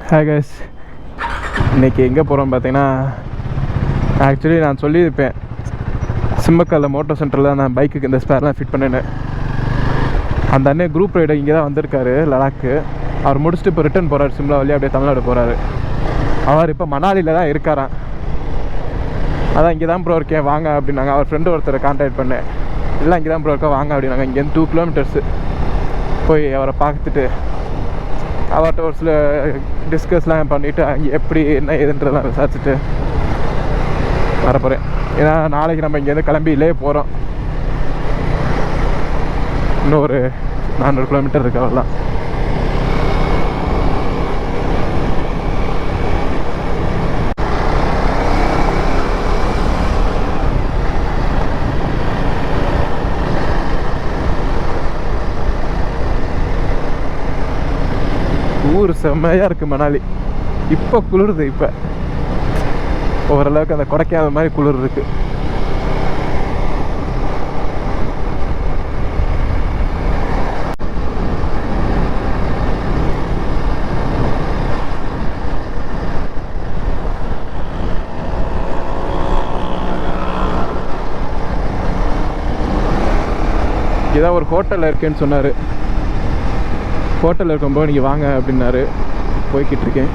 Hi guys, இன்றைக்கி எங்கே போகிறோம் பார்த்தீங்கன்னா, ஆக்சுவலி நான் சொல்லியிருப்பேன் சிம்மக்கல்ல மோட்டர் சென்டரில் நான் பைக்குக்கு இந்த ஸ்பேர்லாம் ஃபிட் பண்ணினேன். அந்த அண்ணன் குரூப் ரைடர் இங்கே தான் வந்திருக்காரு லடாக்கு. அவர் முடிச்சுட்டு இப்போ ரிட்டர்ன் போகிறார், சிம்லா வழியாக அப்படியே தமிழ்நாடு போகிறாரு. அவர் இப்போ மணாலியில் தான் இருக்காராம். அதான் இங்கே தான் ப்ரோ இருக்கேன் வாங்க அப்படின்னாங்க. அவர் ஃப்ரெண்டு ஒருத்தரை கான்டாக்ட் பண்ணேன், இல்லை இங்கே தான் ப்ரோ இருக்கா வாங்க அப்படின்னாங்க. இங்கேருந்து 2 கிலோமீட்டர்ஸு போய் அவரை பார்த்துட்டு அவர்கிட்ட ஒரு சில டிஸ்கஸ்லாம் பண்ணிவிட்டு அங்கே எப்படி என்ன ஏதுன்றதெல்லாம் விசாரிச்சுட்டு வரப்போகிறேன். ஏன்னா நாளைக்கு நம்ம இங்கேருந்து கிளம்பியிலே போகிறோம். இன்னும் ஒரு 400 கிலோமீட்டர் இருக்கு அவ்வளோதான். ஊர் செம்மையாக இருக்குது மணாலி. இப்போ குளிருது, இப்போ ஓரளவுக்கு அந்த கொடைக்காத மாதிரி குளிர் இருக்குது. இதான் ஒரு ஹோட்டலில் இருக்கேன்னு சொன்னார். ஹோட்டலில் இருக்கும்போது நீங்கள் வாங்க அப்படின்னாரு. போய்கிட்டு இருக்கேன்.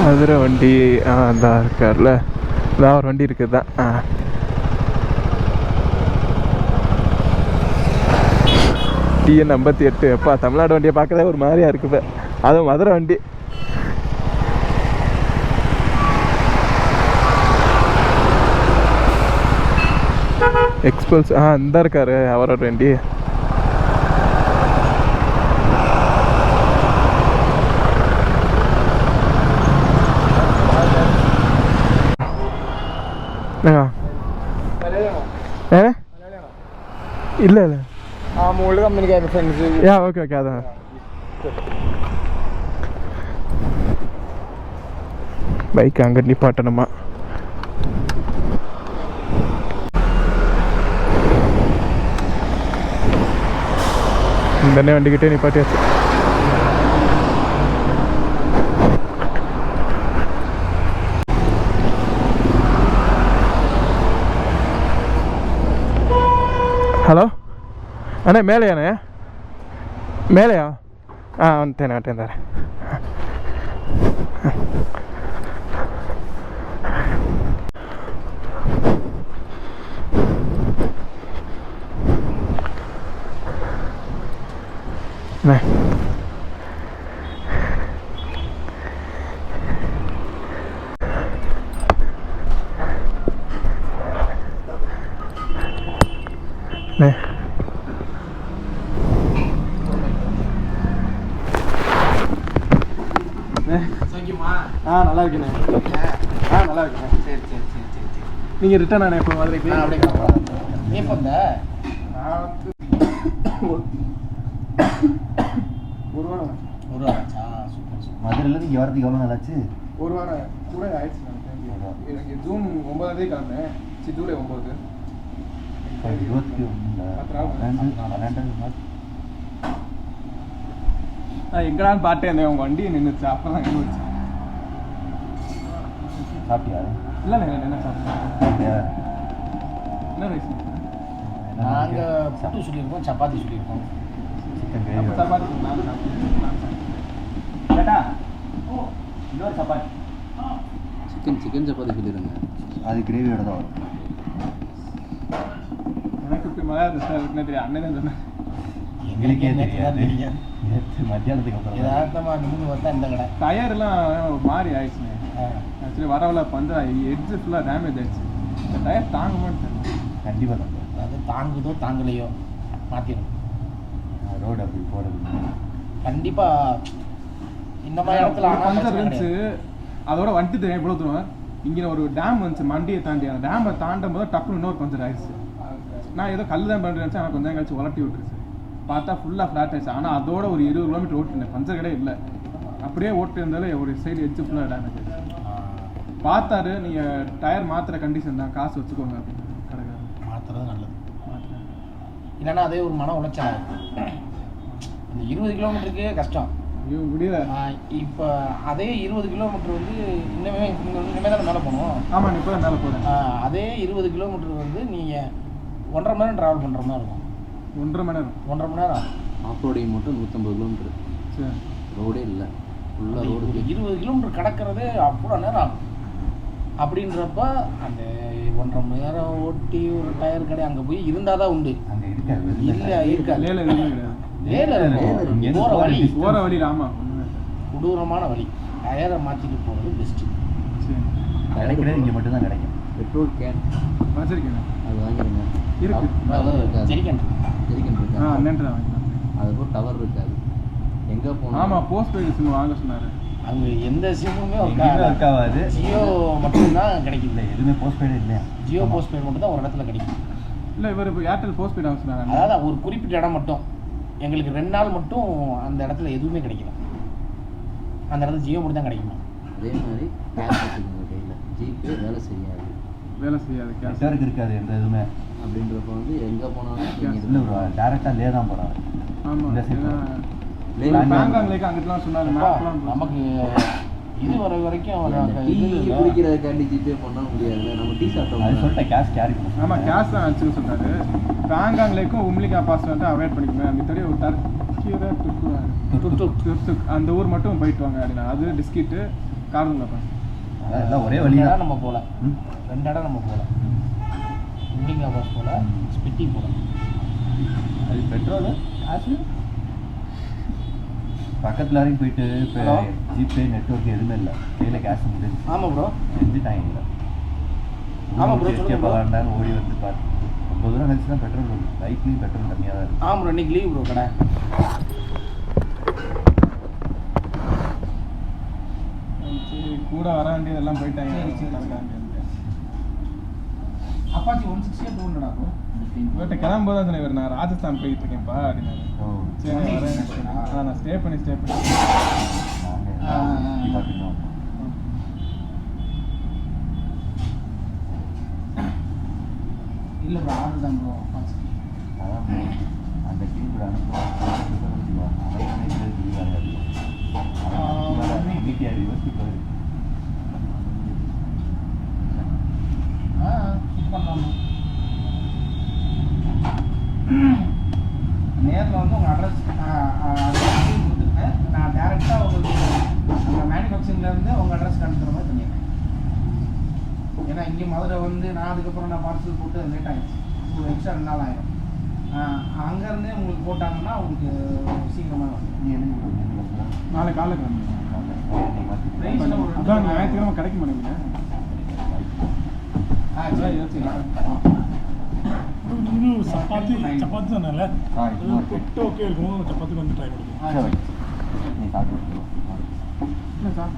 மதுரை வண்டி தான் இருக்கார்ல, இதான் ஒரு வண்டி இருக்குது தான். TN 58. எப்பா தமிழ்நாடு வண்டியை பார்க்கவே ஒரு மாதிரியா இருக்குது. அதுவும் மதுரை வண்டி. எக்ஸ்பல்ஸ் இந்த இருக்காரு அவரோட வண்டி. இல்லை இல்லை മുകളിൽ കമ്പനിക്കാരുടെ ഫ്രണ്ട്സ്. ഓക്കെ ഓക്കെ അതാ. ബൈക്ക് അങ്ങ് നിപ്പാട്ടണമ്മ. തന്നെ വണ്ടി കിട്ടിയ നിപ്പാട്ടിയാச்சு. ஹலோ அண்ணே, மேலேயாண்ணே? மேலேயா? வந்துட்டேன் வந்துட்டேன் தரேன். நல்லா இருக்குண்ணே. நல்லா இருக்குண்ணே. சரி சரி சரி சரி சரி. நீங்கள் ரிட்டர்ன் ஆனே இப்போ மதுரைக்கு? அப்படியே நீ இப்போ இந்த ஒரு வாரம் ஆச்சா? Super super. மதுரையிலேருந்து இங்கே வரதுக்கு எவ்வளோ நாளாச்சு? ஒரு வாரம் கூட ஆயிடுச்சு. எனக்கு ஜூன் 9 கிளம்புனேன். ஜூலை 9. 21 எங்கடான்னு பார்த்தேன், அந்த உங்கள் வண்டியை நின்றுச்சு. அப்போ தான் எங்கே வச்சு சாப்பிட்டியா? இல்லை என்ன சாப்பிட்டேன். என்ன ரைஸ்? நாங்கள் புட்டு சொல்லியிருக்கோம், சப்பாத்தி சொல்லியிருக்கோம். Chicken gravy. சப்பாத்தி கேட்டா இன்னொரு சப்பாத்தி. சிக்கன் சப்பாத்தி சொல்லிடுங்க. அது கிரேவியோட தான் வரும். எனக்கு இப்போ மலையாளத்தில் தெரியும். அண்ணன் தான் சொன்னேன். எங்களுக்கே தெரியாது. மத்தியானத்துக்கு அப்புறம் யதார்த்தமாக நின்று பார்த்தா இந்த கடை டயர்லாம் மாறி ஆயிடுச்சுங்க. ஆக்சுவலி வரவளை வந்து எட்ஜு ஃபுல்லாக டேமேஜ் ஆயிடுச்சு. இந்த டயர் தாங்க மாட்டேன். கண்டிப்பாக தான். அது தாங்குதோ தாங்கலையோ மாற்றிடும். ரோடு அப்படி போகிறது கண்டிப்பாக இந்த மாதிரி இடத்துல பஞ்சர் இருந்துச்சு. அதோட வந்துட்டு தெரியும் இவ்வளோ தூரம். இங்கே ஒரு டேம் வந்துச்சு மண்டியை தாண்டி. அந்த டேமை தாண்டும் போது டப்புனு இன்னொரு பஞ்சர் ஆயிடுச்சு. நான் ஏதோ கல் தான் பண்ணுறேன் ஆனால் கொஞ்சம் நேரம் கழிச்சு உலட்டி விட்டுருச்சு. பார்த்தா ஃபுல்லாக ஃப்ளாட் ஆயிடுச்சு. ஆனால் அதோட ஒரு 20 கிலோமீட்டர் ஓட்டுனேன், பஞ்சர் கடை இல்லை. அப்படியே ஓட்டு இருந்தாலும் ஒரு சைடு எட்ஜு ஃபுல்லாக டேமேஜ் ஆயிடுச்சு. பார்த்தாரு, நீங்கள் டயர் மாற்றுற கண்டிஷன் தான், காசு வச்சுக்கோங்க அப்படின்னு கடைக்காரன். மாற்றுறது நல்லது. மாற்றுறேன். இல்லைன்னா அதே ஒரு மன உளைச்சல் ஆகும். இந்த 20 கிலோமீட்டருக்கே கஷ்டம். ஐயோ முடியல. இப்போ அதே 20 கிலோமீட்டர் வந்து இனிமே தானே மேலே போகணும். ஆமாம், நீ இப்போ தான் மேலே போகிறேன். அதே 20 கிலோமீட்டர் வந்து நீங்கள் 1.5 மணி நேரம் ட்ராவல் பண்ணுற மாதிரி இருக்கும். 1.5 மணி நேரம். 1.5 மணி நேரம். ஆஃப் ரோடிங் மட்டும் 150 கிலோமீட்டர். சரி. ரோடே இல்லை, ஃபுல்லாக ரோடு. 20 கிலோமீட்டர் கடக்கிறதே அவ்வளோ நேரம் ஆகும். அப்படின்றப்ப அந்த 1.5 மணி நேரம் ஓட்டி ஒரு டயர் கடை அங்கே போய் இருந்தால் தான் உண்டு. அங்கே இருக்காது. இல்லை இருக்காது. லேல எதுவுமே கிடையாது. போகிற வழி போகிற வழி. ஆமாம், கொடூரமான வழி. டயரை மாற்றிட்டு போகிறது பெஸ்ட்டு. சரி. கிடைக்கிறது இங்கே மட்டும்தான் கிடைக்கும். பெட்ரோல் கேன் வச்சிருக்கேன். அது வாங்கிடுங்க. இருக்கு. டவர் இருக்காது. ஜெரிக்கன் ஜெரிக்கன் ஆ, இருக்காது. அண்ணன் வாங்கிக்கலாம். அதுபோல் டவர் இருக்காது. எங்கே போகணும்? ஆமாம், போஸ்ட் பெய்டு சிம் வாங்க சொன்னார். அங்கே எந்த சிம்முமே எங்கேயுமே இருக்காது. ஜியோ மட்டும்தான் கிடைக்குது. இல்லை, எதுவுமே போஸ்ட் பெய்டு இல்லையா? ஜியோ போஸ்ட் பெய்டு மட்டும் தான் ஒரு இடத்துல கிடைக்கும். இல்லை, இவர் இப்போ ஏர்டெல் போஸ்ட் பெய்டு வாங்க சொன்னார். அதாவது ஒரு குறிப்பிட்ட இடம் மட்டும். எங்களுக்கு 2 நாள் மட்டும் அந்த இடத்துல எதுவுமே கிடைக்கல. அந்த இடத்துல ஜியோ மட்டும் தான் கிடைக்குமா. அதே மாதிரி கேஷ் வச்சுக்கோங்க கையில். ஜிபே வேலை செய்யாது. வேலை செய்யாது. கேஸ் நெட்வொர்க் இருக்காது எந்த இதுவுமே. அப்படின்றப்ப வந்து எங்கே போனாலும் இல்லை ப்ரோ, டேரெக்டாக லே தான் போகிறாங்க. ஆமாம். இந்த சைடு பேங்காங்லேக்கு அங்கிட்டலாம் சொன்னார். மேப்லாம் நமக்கு இது வர வரைக்கும் டீ குடிக்கிறதுக்காண்டி ஜிபே பண்ணால் முடியாதுல்ல. நம்ம டீ அது சாப்பிட்டோம். சொல்லிட்டேன், கேஷ் கேரி பண்ணுவோம். ஆமாம், கேஸ் தான் வச்சுக்க சொன்னார். பேங்காங்லேக்கும் உம்லிகா பாஸ் வந்து அவாய்ட் பண்ணிக்கோங்க. மித்தபடி ஒரு டர்க்கியோட துர்த்துக் அந்த ஊர் மட்டும் போயிட்டு வாங்க அப்படின்னா. அது டிஸ்கிட்டு காரணம் பாஸ். அதான் எல்லாம் ஒரே வழி தான். நம்ம போகல. 2 இடம் நம்ம போகல. இண்டிகா பாஸ் போகல, ஸ்பிட்டி போகல. அது பெட்ரோலு காசு பக்கத்தில் வரைக்கும் போயிட்டு இப்போ Hello? ஜிபே நெட்வொர்க் எதுவுமே இல்லை. கையில் கேஷ் முடிஞ்சு ஆமாம் ப்ரோ. செஞ்சுட்டாங்க. இல்லை ஆமா bro, சொல்லுங்க bro. போகலான்டான்னு ஓடி வந்து பார்த்து ரொம்ப தூரம் கழிச்சு தான் பெட்ரோல் வரும். பைக்லேயும் பெட்ரோல் கம்மியாக தான் இருக்குது. ஆமாம் ப்ரோ, இன்னைக்கு லீவ் ப்ரோ கடை. சரி, கூட வர வேண்டியதெல்லாம் போயிட்டாங்க. Apache 160 200 bro. இவர்கிட்ட கிளம்பும்போது தான் சொன்னேன், இவர் நான் ராஜஸ்தான் போயிட்டு இருக்கேன்ப்பா அப்படின்னாரு. சரி, நான் வரேன். நான் ஸ்டே பண்ணி பார்த்தீங்கன்னா இல்லை ப்ரோ, ஆர்டர் தான் ப்ரோ அப்பாச்சி. அதான் bro, அந்த டீம் கூட இது பண்ணலாமா? நேரில் வந்து உங்கள் அட்ரஸ் கொடுத்துருக்கேன். நான் டேரெக்டாக உங்களுக்கு உங்கள் மேனுஃபேக்சரிங்லேருந்து உங்கள் அட்ரஸ்க்கு அனுப்புகிற மாதிரி பண்ணிடுறேன். ஏன்னா இங்கே மதுரை வந்து நான் அதுக்கப்புறம் நான் பார்சல் போட்டு லேட் ஆகிடுச்சு. ஒரு எக்ஸ்ட்ரா 2 நாள் ஆயிடும். அங்கேருந்தே உங்களுக்கு போட்டாங்கன்னா உங்களுக்கு சீக்கிரமாக வரும். நாளை காலை கிளம்பி. ப்ரைஸில் ஒரு அதான் ஞாயிற்றுக்கிழமை கிடைக்க மாட்டேங்குது. சரி இன்னும் சப்பாத்தி தானே புட்டு ஓகே இருக்கும். சப்பாத்தி வந்து ட்ரை பண்ணுவோம். நீ சாப்பிட்டு இல்லை சார்,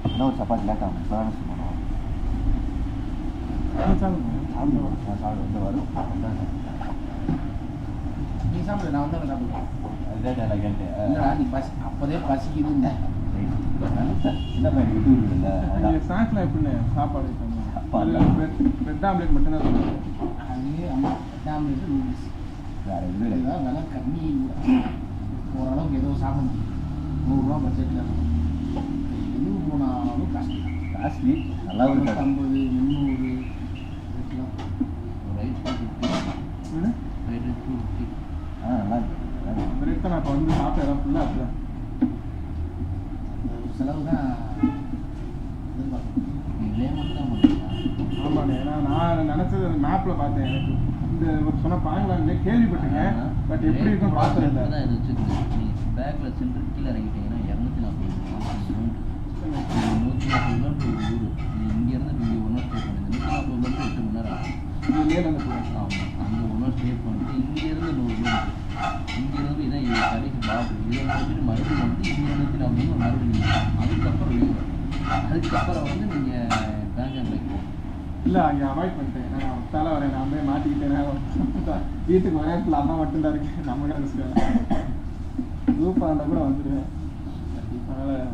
என்ன ஒரு சப்பாத்தி லேட்டாக பண்ணுவோம். சாப்பிடு வந்து வரும். நீ சாப்பிடு, நான் வந்து சாப்பிடுவேன். அதுதான் நான் கேட்டேன். இல்லைடா, நீ அப்போதே பசிக்குதுன்னு. என்ன பையன் விட்டு விடுல. இங்கே ஸ்நாக்ஸ்லாம் எப்படின்னு சாப்பாடு சாப்பாடு. பிரெட் ஆம்லேட் மட்டும்தான் சொல்லுவாங்க. அது அம்மா ஆம்லேட்டு நூடுல்ஸ் வேற எதுவும் இல்லை. இதுதான் விலை கம்மி. ஓரளவுக்கு ஏதோ சாப்பிட முடியும். 100 ரூபா பட்ஜெட்டில் இருக்கும். எது போனாலும் கஷ்டம். காஸ்ட்லி நல்லாவும் இருக்காது. 50 300 ரேட்லாம். ரைட் 250. ரைட் 250. நல்லா இருக்கு. அந்த ரேட் தான் நான் இப்போ வந்து சாப்பிட்ட இடம் ஃபுல்லாக அப்படிதான். ஒரு செலவு தான் எதிர்பார்க்கணும். இதே மட்டும் தான் பண்ணுறீங்களா? ஆமாண்ணே, ஏன்னா நான் நினச்சது மேப்பில் பார்த்தேன். எனக்கு இந்த ஒரு சொன்ன பாங்கலான்னு கேள்விப்பட்டிருக்கேன். பட் எப்படி இருக்கும் பார்த்தது இல்லை. தான் இது வச்சுருக்கு. நீ பேக்கில் சென்று கீழே இறங்கிட்டீங்கன்னா 240 கிலோமீட்டர். 140 கிலோமீட்டர் ஒரு ஊர். நீ இங்கேருந்து நீங்கள் 1 நாள் ஸ்டே பண்ணுங்க. 140 கிலோமீட்டர் 8 மணி நேரம் ஆகும். இது லேலேருந்து போகிறேன். ஆமாம், அங்கே 1 நாள் ஸ்டே பண்ணிட்டு இங்கேருந்து 100 கிலோமீட்டர். இங்கேருந்து இதான் இது கடைக்கு பார்த்து இதை முடிச்சுட்டு மறுபடியும் வந்து இங்கே 140 மறுபடியும் அதுக்கப்புறம் லீவ். அதுக்கப்புறம் வந்து நீங்கள் பேங்காங்லேக்கு போகணும். இல்லை அங்கே அவாய்ட் பண்ணிட்டேன். நான் தலை வரேன், நான் போய் மாட்டிக்கிட்டேன். வீட்டுக்கு வரேன், அம்மா மட்டும்தான் இருக்கு. நம்ம கூட ரிஸ்க் குரூப் ஆண்டா கூட வந்துடுவேன். அதனால்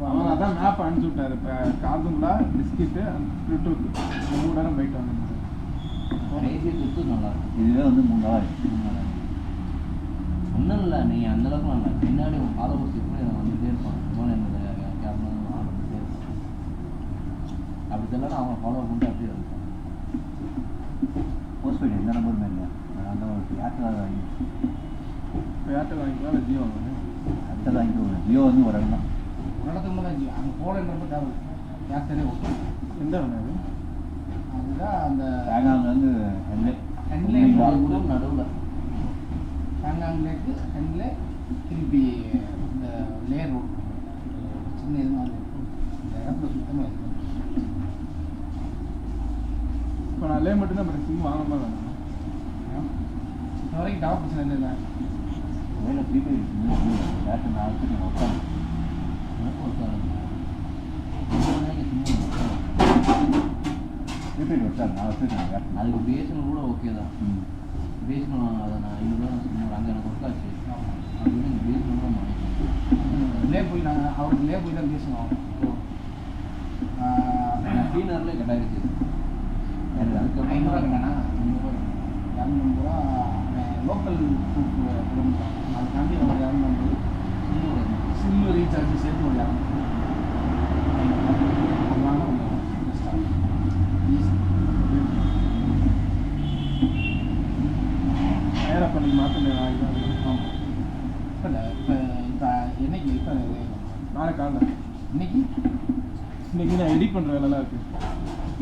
அவன் அதான் மேப் அனுப்பிச்சு விட்டாரு. இப்போ காதுங்களா பிஸ்கெட்டு ப்ளூடூத் 3 நேரம் போயிட்டு வந்தேன். கடைசி சுத்து நல்லா இருக்கும். இதுவே வந்து 3 நாள் ஆயிடுச்சு. ஒன்றும் இல்லை, நீங்கள் அந்தளவுக்கு நல்லா பின்னாடி உங்கள் ஃபாலோவர்ஸ் எப்படி வந்துகிட்டே இருப்பாங்க. இன்னொன்று என்னது கேப்ல ஆள் வந்துகிட்டே இருப்பாங்க. அப்படி தெரியல அவங்க ஃபாலோ பண்ணிட்டு அப்படியே இருப்பாங்க. போஸ்ட் பெய்ட் எந்த நம்பருமே இல்லை. நான் அந்த ஒரு ஏர்டெல் வாங்கி இப்போ ஏர்டெல் வாங்கிக்கலாம், இல்லை ஜியோ வாங்க. ஏர்டெல் வாங்கிட்டு ஜியோ வந்து ஒரு இடம் தான். ஒரு இடத்துக்கு மேலே தான் அங்கே போலன்றப்ப தேவை ஏர்டெல்லே ஓகே. எந்த வேணும் அது? அதுதான் அந்த பேங்காங்லேருந்து நடுவில் பேங்காங்லேக்கு ஹென்லே திருப்பி இந்த லேயர் ரோடு சின்ன இது மாதிரி இந்த இடத்துல சுத்தமாக இருக்கும். இப்போ நான் லே மட்டும்தான் அப்புறம் சிம் வாங்காம வேணாம். இப்போ வரைக்கும் டாப் பிரச்சனை இல்லை. வேலை ப்ரீபெய்ட் ஏர்டெல் நான் வச்சுட்டு உட்காந்து ப்ரீபெய்ட் வச்சாங்க நான் வச்சுருக்கேன் ஏர்டெல். அதுக்கு பேசணும் கூட ஓகே தான். பேசணும் அதை நான் இன்னும் சொன்னேன். அங்கே எனக்கு ஒர்க் ஆச்சு. அது வந்து எனக்கு பேசணும் கூட நினைக்கிறேன். லே போய் நாங்கள் அவருக்கு லே போய் தான் பேசணும். டீனர்லேயே கட்டாயிருச்சு. எனக்கு 500 அதுக்கப்புறம் கட்டானா 250 ரூபா லோக்கல் கிலோமீட்டர். அதுக்காண்டி ஒரு 250 சிம் ரீசார்ஜ் சேர்த்து ஒரு 200 அதனால நேராக பண்ணி மாற்றினேன். ஆமாம். இப்போ இல்லை இப்போ என்னைக்கு இப்போ நாளைக்கு காலைல இன்னைக்கு இன்னைக்கு நான் எடிட் பண்ணுற வேலைலாம் இருக்குது.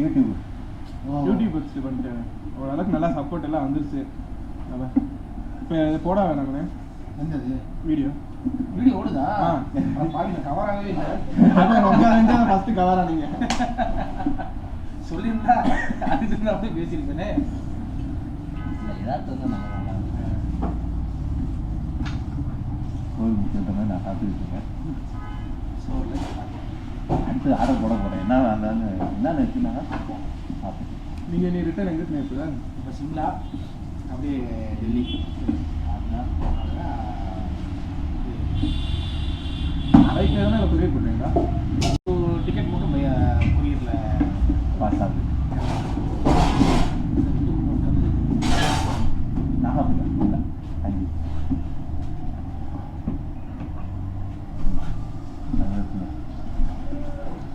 யூடியூப் யூடியூப் வச்சு பண்ணிட்டேன். ஓரளவுக்கு நல்லா சப்போர்ட் எல்லாம் வந்துருச்சு. அதான் இப்போ போட வேணாங்கண்ணே எந்தது வீடியோ. வீடியோ ஓடுதா? ஆ. பாதியில் கவர் ஆகவே இல்லை. அதான் உங்கள் ரெண்டு ஃபஸ்ட்டு கவரா நீங்கள் சொல்லியிருந்தா அதுக்கு நான் அப்படியே பேசியிருப்பேனே. இல்லை ஏதாச்சும் வந்து நாங்கள் நல்லா கோவில் முடிச்சுன்ற மாதிரி நான் சாப்பிட்டுட்டு இருக்கேன். ஸோ அடுத்து ஆர்டர் போட போகிறேன். என்ன என்னென்ன இருக்குன்னா பார்ப்போம். நீங்கள் நீ ரிட்டர்ன் எங்கே இப்போ தான் இப்போ சிம்லா அப்படியே டெல்லி பைக்கில் தானே இல்லை கொரியர் பண்ணுறீங்களா? டிக்கெட் மட்டும் கொரியரில் பாஸ் ஆகுது. நாகப்பட்டினம் இல்லை அஞ்சு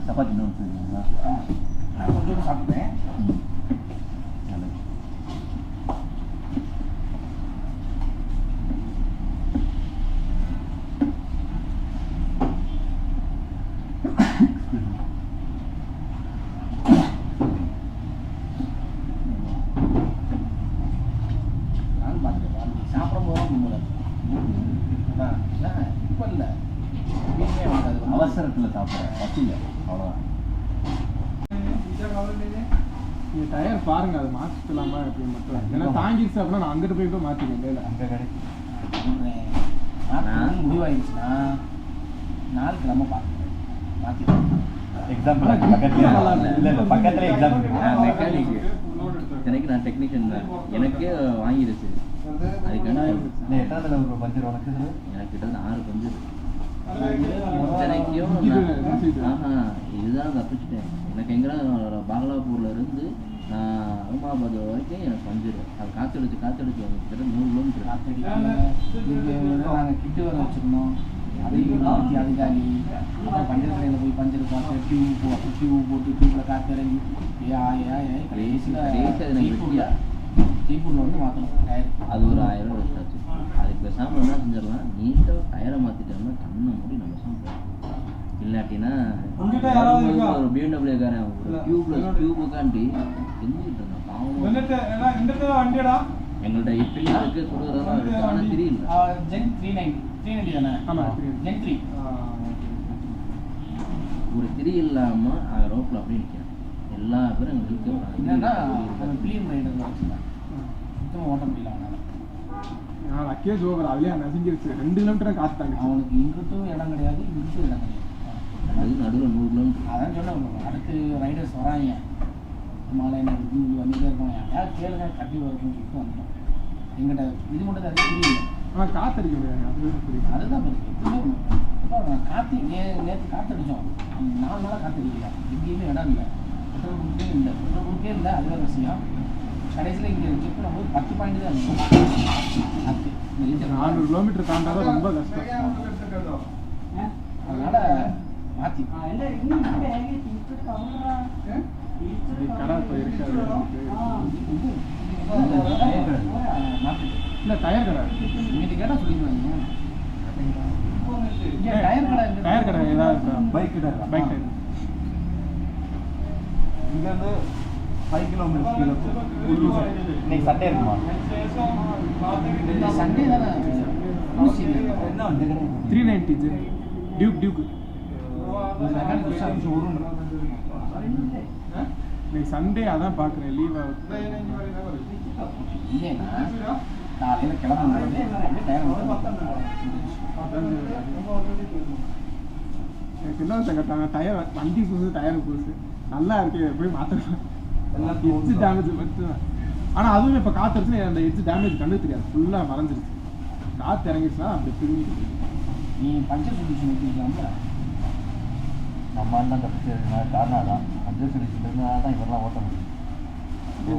சப்பாத்தி நோட் இருக்குங்களா? நான் கொஞ்சம் சாப்பிட்டேன். நல்லது. நானும் பார்த்துட்டேன். நீ சாப்பிடும் போது தான் கும்பிட இப்போ இல்லை வீட்லேயே வந்தது அவசரத்தில் சாப்பிட்றேன், பசியில் அவ்வளோதான். நீங்கள் டயர் பாருங்கள், அது மாற்றிக்கலாமா அப்படின்னு மட்டும். ஏன்னா தாங்கிடுச்சு அப்படின்னா நான் அங்கிட்டு போய் கூட மாற்றிக்கேன் இல்லை. அங்கே கிடைக்கும். நான் முடிவாயிடுச்சுன்னா நாளைக்கு நம்ம பார்க்கணும் மாற்றிக்கலாம். எக்ஸாம் பக்கத்துலேயே இல்லை இல்லை பக்கத்துலேயே எக்ஸாம் நான் மெக்கானிக். எனக்கு நான் டெக்னீஷியன் தான். எனக்கே வாங்கிடுச்சு. அதுக்கான இல்லை எத்தனை தடவை பஞ்சர் உனக்கு சொல்லு. எனக்கு கிட்ட 6 பஞ்சு இருக்கு. இதுதான் தப்பிச்சிட்டேன். எனக்கு எங்கன்னா பாகலாப்பூர்ல இருந்து நான் அகமாபாத் வரைக்கும் எனக்கு பஞ்சரு. அது காத்தடிச்சு வந்து கிட்ட 100 கிலோமீட்டர். நாங்கள் கிட்டு வர வச்சுருந்தோம். அதையும் அதிகாரி அப்புறம் பஞ்சர் கடையில் போய் பஞ்சர் பார்த்து டியூப் போட்டு டியூப்பில் காற்று இறங்கி கடைசியில் ஜெய்ப்பூரில் வந்து மாற்றணும் டயர். அது ஒரு 1000 ரூபா வேஸ்ட் ஆச்சு. அதுக்கு பேசாமல் என்ன செஞ்சிடலாம், நீட்டாக டயரை மாற்றிட்டோம்னா கண்ணை மூடி நம்ம சாப்பிடலாம். இல்லாட்டினா ஒரு BMW காரன் ஒரு டியூபுக்காண்டி செஞ்சுக்கிட்டு இருந்தான் பாவம். எங்கள்கிட்ட இப்பயும் இருக்கு, சுடுறதெல்லாம் இருக்கு, ஆனால் தெரியல. ஜென் 390 தானே? ஆமாம் ஜென் 3 ஒரு திரி இல்லாமல் ரோட்டில் அப்படியே நிற்கிறேன். எல்லா பேரும் எங்களுக்கு என்னன்னா ஃபிலிம் ரைடர் வச்சுருந்தேன். சுத்தமாக ஓட்ட முடியல அவனால். நான் லக்கேஜ் ஓவர் அதுலேயே நசிங்கிருச்சு. 2 கிலோமீட்டர் காத்துட்டாங்க. அவனுக்கு இங்கிட்டும் இடம் கிடையாது, இங்கிட்டும் இடம் கிடையாது. நடுவில் 100 கிலோமீட்டர். அதான் சொன்னேன், அடுத்து ரைடர்ஸ் வராங்க மழை வந்துட்டே இருக்கோம், யாராவது கேளுங்க கட்டி வரும்னு சொல்லிட்டு வந்துட்டோம். எங்கிட்ட இது மட்டும் தான் புரியல. ஆனால் காத்தடிக்க முடியாது, அதுவே புரியுது. அதுதான் எதுவுமே அப்போ காற்று நேற்று காற்றடிச்சோம், 4 நாளாக காற்றடிக்கல, எங்கேயுமே இடம் இல்லை, பெட்ரோல் பங்கே இல்லை, பெட்ரோல் பங்கே இல்லை. அதுவே விஷயம். கடைசியில் இங்கே செக் பண்ணும்போது 10 பாயிண்ட் தான் இருந்துச்சு. காற்று இந்த லிட்டர் 400 கிலோமீட்டர் தாண்டாதான் ரொம்ப கஷ்டம். அதனால் மாற்றி கடை இப்போ இருக்காது. இல்லை டயர் கடை, இங்கிட்ட கேட்டால் சொல்லிடுவாங்க. இங்கே டயர் கடை டயர் கடை ஏதாவது இருக்கா? பைக் கிட்ட பைக் டயர் இங்கேருந்து 5 கிலோமீட்டர் இன்னைக்கு சண்டே இருக்குமா? சண்டே தானே என்ன வந்து 390 டியூக் இன்னைக்கு சண்டே அதான் பார்க்குறேன், லீவ் ஆகுது. இல்லைன்னா காலையில் கிளம்பும்போது டயர் எனக்கு என்ன கேட்டாங்க, டயர் வண்டி புதுசு டயர் புதுசு நல்லா இருக்கு, போய் மாற்றலாம். எட்ஜு டேமேஜ் மட்டும். ஆனால் அதுவும் இப்போ காற்றுச்சு, அந்த எட்ஜு டேமேஜ் கண்டு தெரியாது, ஃபுல்லாக மறைஞ்சிருச்சு. காற்று இறங்கிச்சுன்னா அப்படி திரும்பி நீ பஞ்சர் சொல்யூஷன் வச்சுருக்கலாம்ல. நம்ம அண்ணன் தப்பிச்சு காரணம் தான் அட்ஜஸ்ட் சொல்லிச்சுன்றதுனால தான் இவரெல்லாம் ஓட்ட முடியும்.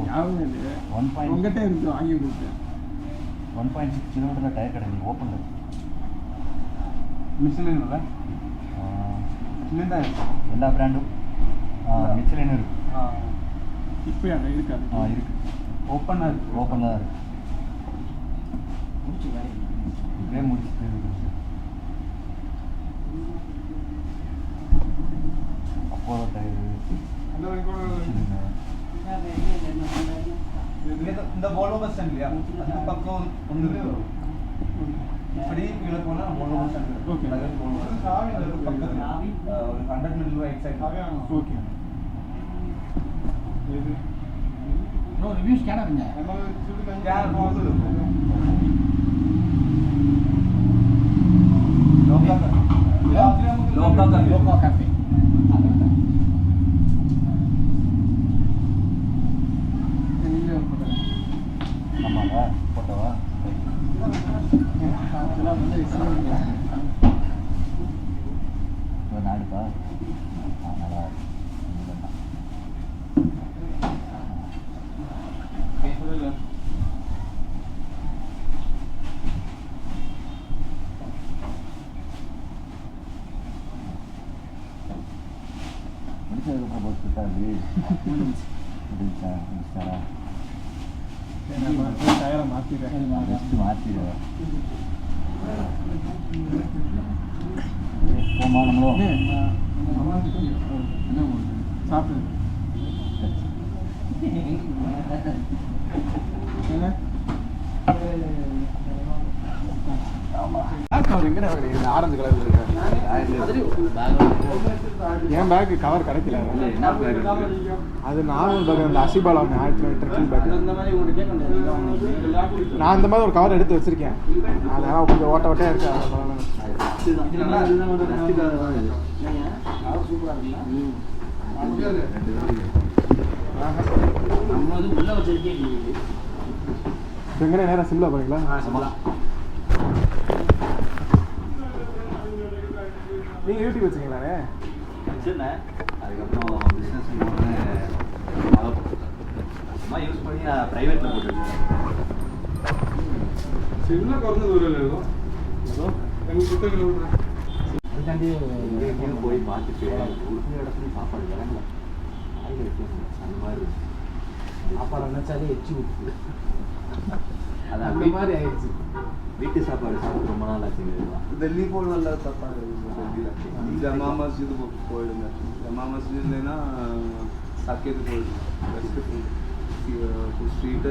ஞாபகம் இல்லையே, 1.6 உங்கள்கிட்ட இருந்து வாங்கி கொடுத்தேன். 1.6 கிலோமீட்டரில் டயர் கடை நீ ஓப்பன் மிஷின் இல்லை, மிச்சிலின் தான் இருக்கு, எல்லா பிராண்டும் மிச்சிலின் இருக்கு. இப்போ இருக்காது, இருக்கு, ஓப்பனாக இருக்கு. ஓப்பனில் தான் இருக்கு. முடிச்சு வேலை இப்படியே முடிச்சுட்டு அப்போலோ டயரு இந்த போலோ பஸ் ஸ்டாண்ட் இல்லையா, அந்த பக்கம் ஒன்று இருக்கு. இப்படி கீழே போனால் போலோ பஸ் ஸ்டாண்ட் இருக்கு. Okay. அதுக்கு பக்கத்தில் ஒரு 100 metre right side. Okay. Bro review scanner இருங்க. லோகா காஃபே ஆமாவா போட்டோவா? நாடுப்பா நல்லா முடிச்சதுக்கப்புறம் பஸ் கிட்டாது முடிச்சாரா? டயரை மாற்றிடுறேன். ரெஸ்ட்டு மாற்றிடுவேன். போமா நம்மளும் சாப்பிடு என்ன ஆரஞ்சு கலர் இருக்கு. என் பேக் கவர் கிடைக்கல, அது நார்மல் பேக், அந்த அசிபாலா 1000 ட்ரெக்கிங் பேக். நான் இந்த மாதிரி ஒரு கவர் எடுத்து வச்சிருக்கேன், அதனால கொஞ்சம் ஓட்ட ஓட்டையா இருக்கு. எங்கே நேரம் சிம்லா போறீங்களா? நீங்கள் யூடியூப் வச்சுக்கீங்களாண்ணே? வச்சுருந்தேன், அதுக்கப்புறம் பிஸ்னஸ் அம்மா யூஸ் பண்ணி நான் ப்ரைவேட்டில் போட்டுருக்கேன். சிம்லா குறைஞ்சது ஒரு ஏதோ எங்களுக்கு சுத்த கிலோமீட்டர் அதுக்காண்டி எங்கேயும் போய் பார்த்துட்டு ஒரு சில இடத்துலையும் சாப்பாடு இறங்கல, ஆயில் வித்தியாசம் அந்த மாதிரி சாப்பாடு நினைச்சாலே எச்சி விட்டுது. அது அந்த மாதிரி ஆயிடுச்சு. வீட்டு சாப்பாடு சாப்பிட்டு ரொம்ப நாள் ஆச்சுங்க. दिल्ली को நல்ல சாப்பாடு दिल्ली ஜமா மஸ்ஜித் போயிடுங்க. ஜமா மஸ்ஜித்லனா சாக்கேது போயிடுங்க. பெஸ்ட் ஃபுட் ஸ்ட்ரீட்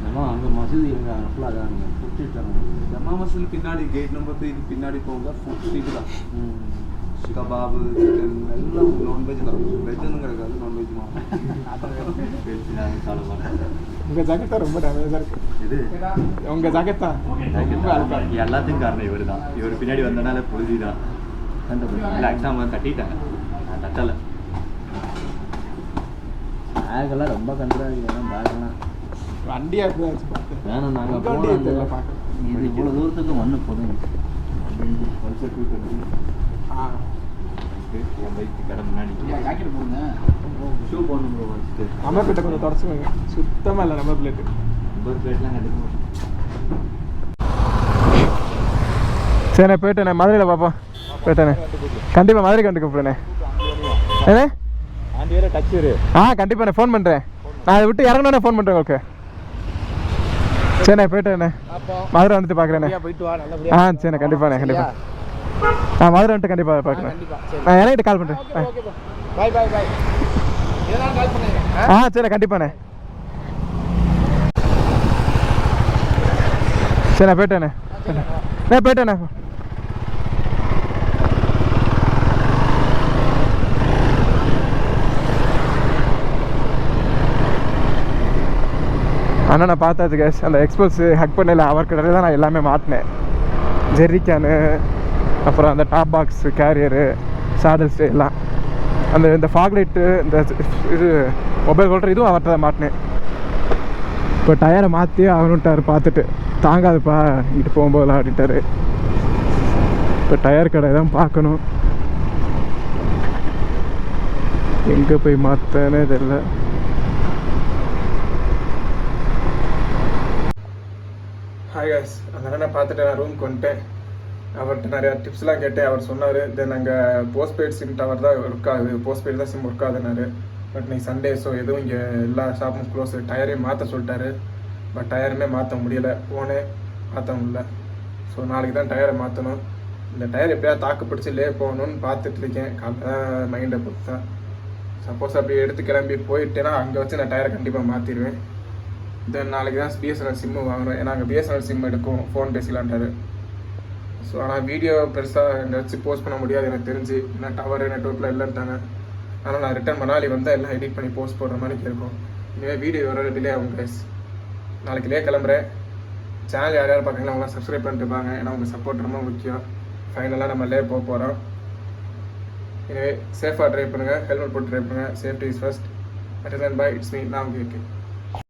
நம்ம அங்கே மசூதி எங்கே ஃபுல்லாக தாங்க ஃபுட் ஸ்ட்ரீட் தாங்க. ஜமா மஸ்ஜித் பின்னாடி கேட் நம்பர் 3 பின்னாடி போங்க, ஃபுட் ஸ்ட்ரீட் தான். கபாபு சிக்கன் எல்லாம் நான்வெஜ் தான், வெஜ்ஜுன்னு கிடைக்காது, நான்வெஜ் உங்கள் ஜாக்கெட் தான் ரொம்ப டேமேஜாக இருக்கு. இது உங்கள் ஜாக்கெட் தான் எல்லாத்துக்கும் காரணம் இவர் தான். இவர் பின்னாடி வந்தனால புழுதி தான். இல்லை எக்ஸாம் கட்டிட்டேன், நான் தட்டலை. பேக்கெல்லாம் ரொம்ப கண்டுறாங்க பேக்கெல்லாம் வண்டியா இருந்துச்சு பார்த்து வேணாம் நாங்கள் உங்க வண்டியை போனோம் தெரியல பார்க்க. இது இவ்வளோ தூரத்துக்கு மண்ணு போதும் பல்சர் 220 ஆ என் பைக் கடை முன்னாடி ஜாக்கெட் போடுங்க. ஷூ போடணும் ப்ரோ ஃபஸ்ட்டு நம்ம கிட்ட கொஞ்சம் தொடச்சுக்கோங்க. சுத்தமாக இல்லை நம்பர் பிளேட்டு. நம்பர் பிளேட்லாம் கட்டுக்க மாட்டோம். சரி நான் போயிட்டேண்ணே மதுரையில் பார்ப்போம். போயிட்டேண்ணே கண்டிப்பாக மதுரை கண்டு கூப்பிடுண்ணே. ஏண்ணே ஆண்டி வேறு டச் வேறு. கண்டிப்பாக நான் ஃபோன் பண்ணுறேன். நான் அதை விட்டு இறங்கணுன்னே ஃபோன் பண்ணுறேன் உங்களுக்கு. சரிண்ணே போயிட்டேண்ணே. மதுரை வந்துட்டு பார்க்குறேண்ணே. போயிட்டு வா நல்லபடியா. சரிண்ணே கண்டிப்பாண்ணே கண்டிப்பாக. மதுரை வந்துட்டு கண்டிப்பாக பார்க்குறேன். நான் இறங்கிட்டு கால் பண்ணுறேன். Bye bye bye. இதெல்லாம் கால் பண்ணுங்க. சரிண்ணே கண்டிப்பாண்ணே. சரி நான் போயிட்டேண்ணே. போயிட்டேண்ணே. ஆனால் நான் பார்த்தாச்சு கேஸ் அந்த எக்ஸ்போஸ் ஹக் பண்ணல அவர் கடையில் தான் நான் எல்லாமே மாட்டினேன். ஜெர்ரிக்கானு அப்புறம் அந்த டாப் பாக்ஸு கேரியரு சாடல்ஸு எல்லாம் இந்த ஃபாக் லைட்டு இந்த இது மொபைல் ஹோல்டர் இதுவும் அவர்கிட்ட தான் மாட்டினேன். இப்போ டயரை மாற்றி அவனுட்டார் பார்த்துட்டு தாங்காதுப்பா இங்கிட்டு போகும்போதெல்லாம் அப்படின்ட்டாரு. இப்போ டயர் கடை தான் பார்க்கணும். எங்கே போய் மாற்றனே தெரியல. ஹாய் காய்ஸ், அதனால் நான் பார்த்துட்டு நான் ரூமுக்கு வந்துட்டேன். அவர்கிட்ட நிறையா டிப்ஸ்லாம் கேட்டேன். அவர் சொன்னார் தென் அங்கே போஸ்ட்பெய்ட் சிம் டவர் தான் ஒர்க் ஆகுது, போஸ்ட்பெய்ட் தான் சிம் ஒர்க் ஆகுதுன்னாரு. பட் நீ சண்டே ஸோ எதுவும் இங்கே எல்லா ஷாப்பும் க்ளோஸ். டயரையும் மாற்ற சொல்லிட்டாரு. பட் டயருமே மாற்ற முடியலை. போனேன் மாற்ற முடியல. ஸோ நாளைக்கு தான் டயரை மாற்றணும். இந்த டயர் எப்படியாவது தாக்கு பிடிச்சி லே போகணுன்னு பார்த்துட்டு இருக்கேன். காலைல மைண்டை பொறுத்து தான். சப்போஸ் அப்படி எடுத்து கிளம்பி போயிட்டேன்னா அங்கே வச்சு நான் டயரை கண்டிப்பாக மாற்றிடுவேன். தென் நாளைக்கு தான் பிஎஸ்என்எல் சிம்மு வாங்குறேன். ஏன்னா அங்கே பிஎஸ்என்எல் சிம் எடுக்கும், ஃபோன் பேசிக்கலான்ட்டாரு. ஸோ ஆனால் வீடியோ பெருசாக அங்கே வச்சு போஸ்ட் பண்ண முடியாது எனக்கு தெரிஞ்சு. ஏன்னா டவர் நெட்ஒர்க்கில் இல்லைன்ட்டாங்க. ஆனால் நான் ரிட்டர்ன் மணாலி வந்தால் எல்லாம் எடிட் பண்ணி போஸ்ட் போடுற மாதிரி இருக்கும். இனிமேல் வீடியோ வர டிலே ஆகும் கைஸ். நாளைக்கு கிளம்புறேன். சேனல் யார் யார் பார்க்குறீங்களா அவங்களாம் சப்ஸ்கிரைப் பண்ணிட்டு பாங்க. ஏன்னா உங்கள் சப்போர்ட் ரொம்ப முக்கியம். ஃபைனலாக நம்ம போக போகிறோம். எனவே சேஃபாக ட்ரைவ் பண்ணுங்கள், ஹெல்மெட் போட்டு ட்ரைவ் பண்ணுங்கள். Safety is first. At then bye it's me நான் ஓகே.